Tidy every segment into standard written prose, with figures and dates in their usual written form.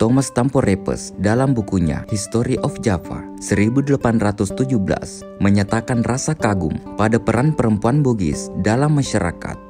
Thomas Tampo Repes dalam bukunya History of Java 1817 menyatakan rasa kagum pada peran perempuan Bugis dalam masyarakat.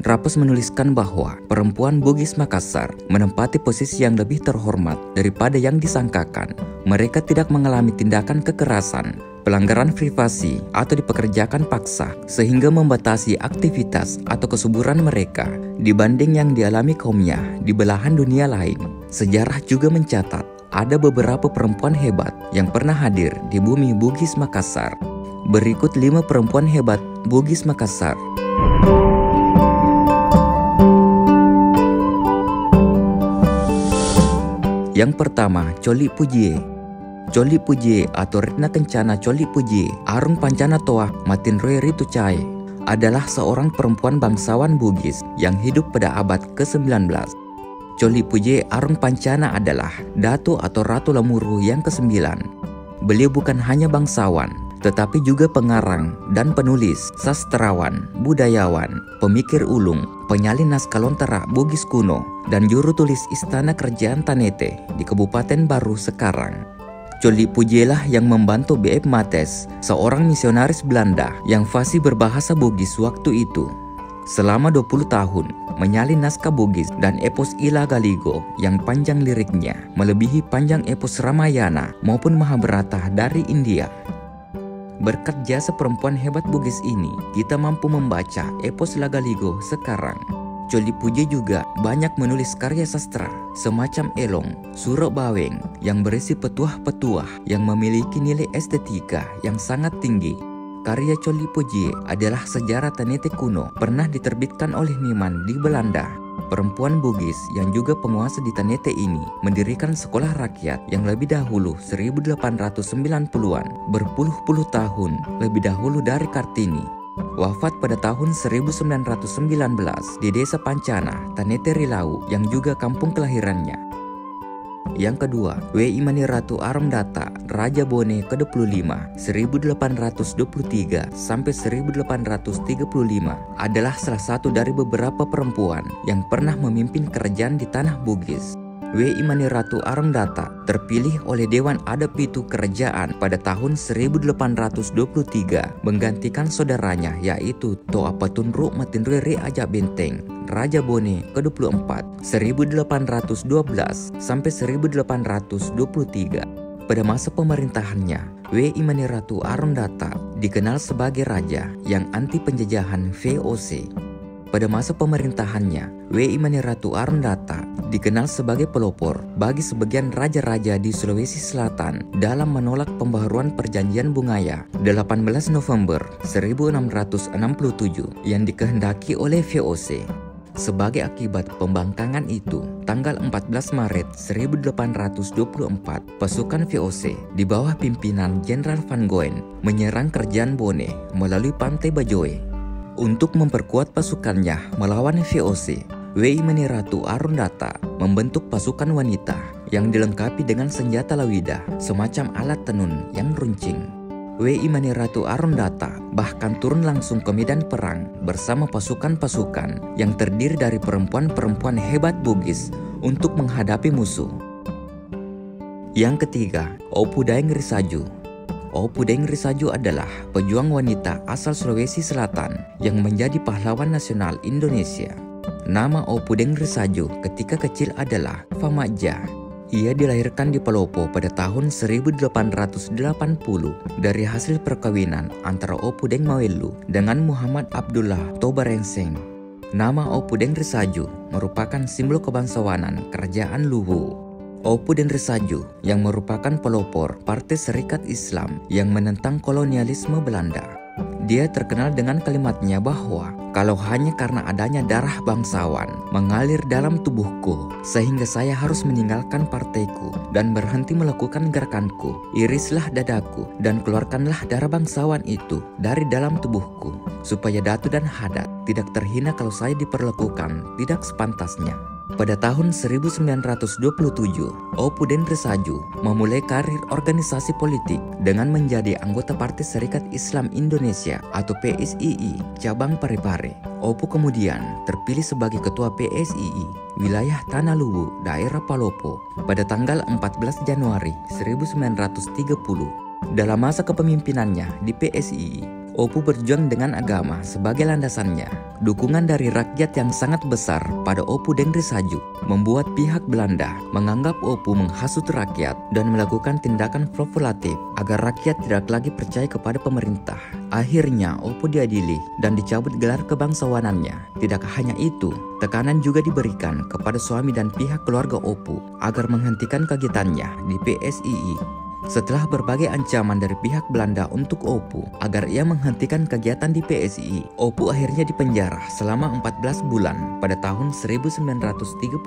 Repes menuliskan bahwa perempuan Bugis Makassar menempati posisi yang lebih terhormat daripada yang disangkakan. Mereka tidak mengalami tindakan kekerasan, pelanggaran privasi, atau dipekerjakan paksa sehingga membatasi aktivitas atau kesuburan mereka dibanding yang dialami kaumnya di belahan dunia lain. Sejarah juga mencatat ada beberapa perempuan hebat yang pernah hadir di bumi Bugis Makassar. Berikut 5 perempuan hebat Bugis Makassar. Yang pertama, Coli Pujie. Coli Pujie atau Retna Kencana Coli Pujie Arung Pancana Toa Matinroe Ritu Cai adalah seorang perempuan bangsawan Bugis yang hidup pada abad ke-19. Coli Pujie Arung Pancana adalah Datu atau Ratu Lamuru yang ke-9. Beliau bukan hanya bangsawan, tetapi juga pengarang dan penulis, sastrawan, budayawan, pemikir ulung, penyalin naskah lontara Bugis kuno, dan juru tulis Istana Kerajaan Tanete di Kabupaten Baru sekarang. Coli Pujie lah yang membantu B.F. Mates, seorang misionaris Belanda yang fasih berbahasa Bugis waktu itu. Selama 20 tahun, menyalin naskah Bugis dan epos Ila Galigo yang panjang liriknya melebihi panjang epos Ramayana maupun Mahabharata dari India. Berkat jasa perempuan hebat Bugis ini, kita mampu membaca epos Lagaligo sekarang. Coli Pujie juga banyak menulis karya sastra semacam Elong, Surok Baweng yang berisi petuah-petuah yang memiliki nilai estetika yang sangat tinggi. Karya Coli Pujie adalah sejarah Tanete kuno pernah diterbitkan oleh Nieman di Belanda. Perempuan Bugis yang juga penguasa di Tanete ini mendirikan sekolah rakyat yang lebih dahulu 1890-an, berpuluh-puluh tahun lebih dahulu dari Kartini. Wafat pada tahun 1919 di desa Pancana, Tanete Rilau yang juga kampung kelahirannya. Yang kedua, W.I. Maniratu Arumdata, Raja Bone ke-25 1823 sampai 1835 adalah salah satu dari beberapa perempuan yang pernah memimpin kerajaan di tanah Bugis. W.I. Maniratu Arumdata terpilih oleh Dewan Adat Pitu Kerajaan pada tahun 1823 menggantikan saudaranya yaitu Toa Patunru Matinrere Aja Benteng, Raja Bone ke-24 1812 sampai 1823. Pada masa pemerintahannya, W.I. Maniratu Arumdata dikenal sebagai raja yang anti penjajahan VOC. Pada masa pemerintahannya, W.I. Maniratu Arumdata dikenal sebagai pelopor bagi sebagian raja-raja di Sulawesi Selatan dalam menolak pembaharuan perjanjian Bungaya 18 November 1667 yang dikehendaki oleh VOC. Sebagai akibat pembangkangan itu, tanggal 14 Maret 1824, pasukan VOC di bawah pimpinan Jenderal Van Goyen menyerang kerajaan Bone melalui Pantai Bajoe. Untuk memperkuat pasukannya melawan VOC, W.I. Maniratu Arumdata membentuk pasukan wanita yang dilengkapi dengan senjata lawida, semacam alat tenun yang runcing. W.I. Maniratu Arumdata bahkan turun langsung ke medan perang bersama pasukan-pasukan yang terdiri dari perempuan-perempuan hebat Bugis untuk menghadapi musuh. Yang ketiga, Opu Daeng Risaju. Opu Daeng Risaju adalah pejuang wanita asal Sulawesi Selatan yang menjadi pahlawan nasional Indonesia. Nama Opu Daeng Risaju ketika kecil adalah Famaja. Ia dilahirkan di Palopo pada tahun 1880 dari hasil perkawinan antara Opu Daeng Mawelu dengan Muhammad Abdullah Tobarenseng. Nama Opu Daeng Risaju merupakan simbol kebangsawanan Kerajaan Luwu. Opu Daeng Risaju yang merupakan pelopor Partai Serikat Islam yang menentang kolonialisme Belanda. Dia terkenal dengan kalimatnya bahwa kalau hanya karena adanya darah bangsawan mengalir dalam tubuhku sehingga saya harus meninggalkan partaiku dan berhenti melakukan gerakanku, irislah dadaku dan keluarkanlah darah bangsawan itu dari dalam tubuhku supaya Datu dan Hadat tidak terhina kalau saya diperlakukan tidak sepantasnya. Pada tahun 1927, Opu Dendresaju memulai karir organisasi politik dengan menjadi anggota Partai Serikat Islam Indonesia atau PSII cabang Parepare. Opu kemudian terpilih sebagai ketua PSII wilayah Tanah Luwu, daerah Palopo pada tanggal 14 Januari 1930. Dalam masa kepemimpinannya di PSII, Opu berjuang dengan agama sebagai landasannya. Dukungan dari rakyat yang sangat besar pada Opu Dendresaju membuat pihak Belanda menganggap Opu menghasut rakyat dan melakukan tindakan provokatif agar rakyat tidak lagi percaya kepada pemerintah. Akhirnya Opu diadili dan dicabut gelar kebangsawanannya. Tidak hanya itu, tekanan juga diberikan kepada suami dan pihak keluarga Opu agar menghentikan kegiatannya di PSII. Setelah berbagai ancaman dari pihak Belanda untuk Opu agar ia menghentikan kegiatan di PSII, Opu akhirnya dipenjara selama 14 bulan pada tahun 1934.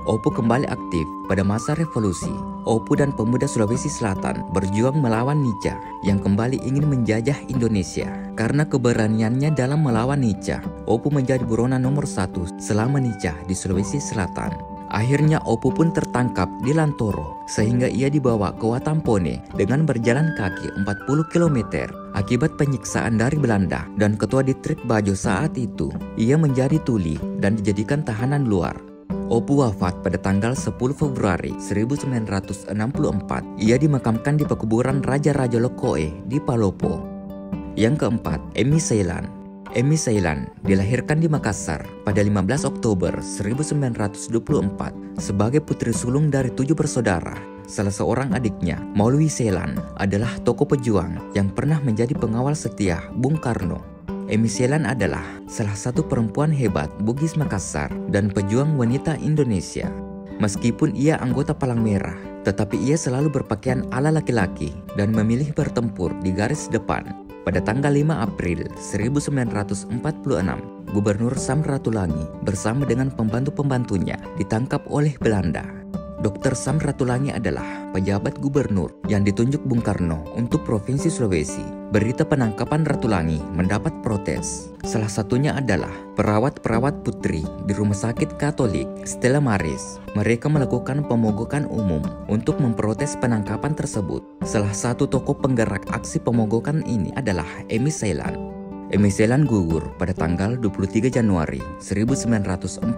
Opu kembali aktif pada masa revolusi. Opu dan pemuda Sulawesi Selatan berjuang melawan Nica yang kembali ingin menjajah Indonesia. Karena keberaniannya dalam melawan Nica, Opu menjadi buronan nomor 1 selama Nica di Sulawesi Selatan. Akhirnya Opu pun tertangkap di Lantoro sehingga ia dibawa ke Watampone dengan berjalan kaki 40 km akibat penyiksaan dari Belanda dan ketua Distrik Bajo saat itu. Ia menjadi tuli dan dijadikan tahanan luar. Opu wafat pada tanggal 10 Februari 1964. Ia dimakamkan di pekuburan Raja-Raja Lokoe di Palopo. Yang keempat, Emi Sailan. Emi Sailan dilahirkan di Makassar pada 15 Oktober 1924 sebagai putri sulung dari 7 bersaudara. Salah seorang adiknya, Maulwi Sailan, adalah tokoh pejuang yang pernah menjadi pengawal setia Bung Karno. Emi Sailan adalah salah satu perempuan hebat Bugis Makassar dan pejuang wanita Indonesia. Meskipun ia anggota Palang Merah, tetapi ia selalu berpakaian ala laki-laki dan memilih bertempur di garis depan. Pada tanggal 5 April 1946, Gubernur Sam Ratulangi bersama dengan pembantu-pembantunya ditangkap oleh Belanda. Dr. Sam Ratulangi adalah pejabat gubernur yang ditunjuk Bung Karno untuk Provinsi Sulawesi. Berita penangkapan Ratulangi mendapat protes. Salah satunya adalah perawat-perawat putri di Rumah Sakit Katolik Stella Maris. Mereka melakukan pemogokan umum untuk memprotes penangkapan tersebut. Salah satu tokoh penggerak aksi pemogokan ini adalah Emi Sailan. Emi Sailan gugur pada tanggal 23 Januari 1947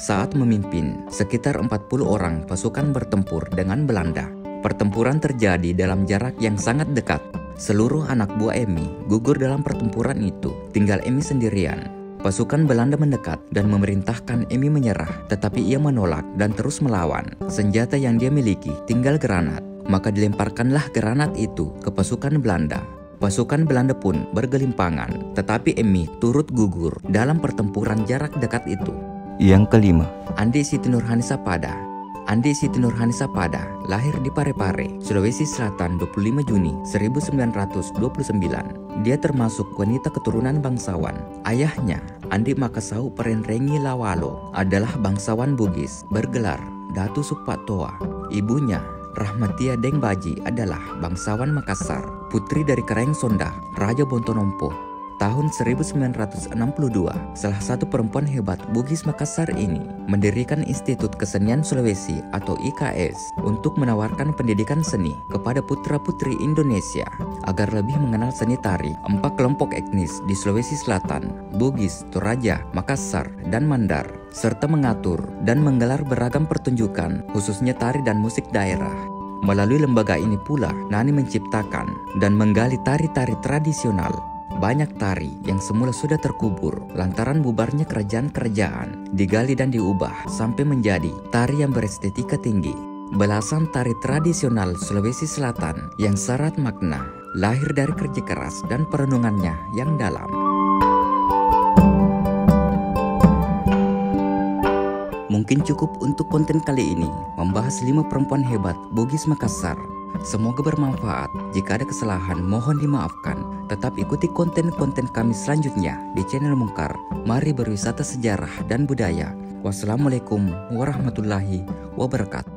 saat memimpin sekitar 40 orang pasukan bertempur dengan Belanda. Pertempuran terjadi dalam jarak yang sangat dekat. Seluruh anak buah Emi gugur dalam pertempuran itu, tinggal Emi sendirian. Pasukan Belanda mendekat dan memerintahkan Emi menyerah, tetapi ia menolak dan terus melawan. Senjata yang dia miliki tinggal granat, maka dilemparkanlah granat itu ke pasukan Belanda. Pasukan Belanda pun bergelimpangan, tetapi Emi turut gugur dalam pertempuran jarak dekat itu. Yang kelima, Andi Siti Nurhanisa Pada. Andi Siti Nurhanisa Pada lahir di Parepare, Sulawesi Selatan 25 Juni 1929. Dia termasuk wanita keturunan bangsawan. Ayahnya, Andi Makasau Perenrengi Lawalo, adalah bangsawan Bugis bergelar Datu Supatoa. Ibunya, Rahmatia Deng Baji, adalah bangsawan Makassar, putri dari Kareng Sonda, Raja Bontonompo. Tahun 1962, salah satu perempuan hebat Bugis Makassar ini mendirikan Institut Kesenian Sulawesi atau IKS untuk menawarkan pendidikan seni kepada putra-putri Indonesia agar lebih mengenal seni tari 4 kelompok etnis di Sulawesi Selatan, Bugis, Toraja, Makassar, dan Mandar, serta mengatur dan menggelar beragam pertunjukan khususnya tari dan musik daerah. Melalui lembaga ini pula, Nani menciptakan dan menggali tari-tari tradisional. Banyak tari yang semula sudah terkubur lantaran bubarnya kerajaan-kerajaan digali dan diubah sampai menjadi tari yang berestetika tinggi. Belasan tari tradisional Sulawesi Selatan yang syarat makna lahir dari kerja keras dan perenungannya yang dalam. Mungkin cukup untuk konten kali ini membahas 5 perempuan hebat Bugis Makassar. Semoga bermanfaat. Jika ada kesalahan mohon dimaafkan. Tetap ikuti konten-konten kami selanjutnya di channel Mungkar. Mari berwisata sejarah dan budaya. Wassalamualaikum warahmatullahi wabarakatuh.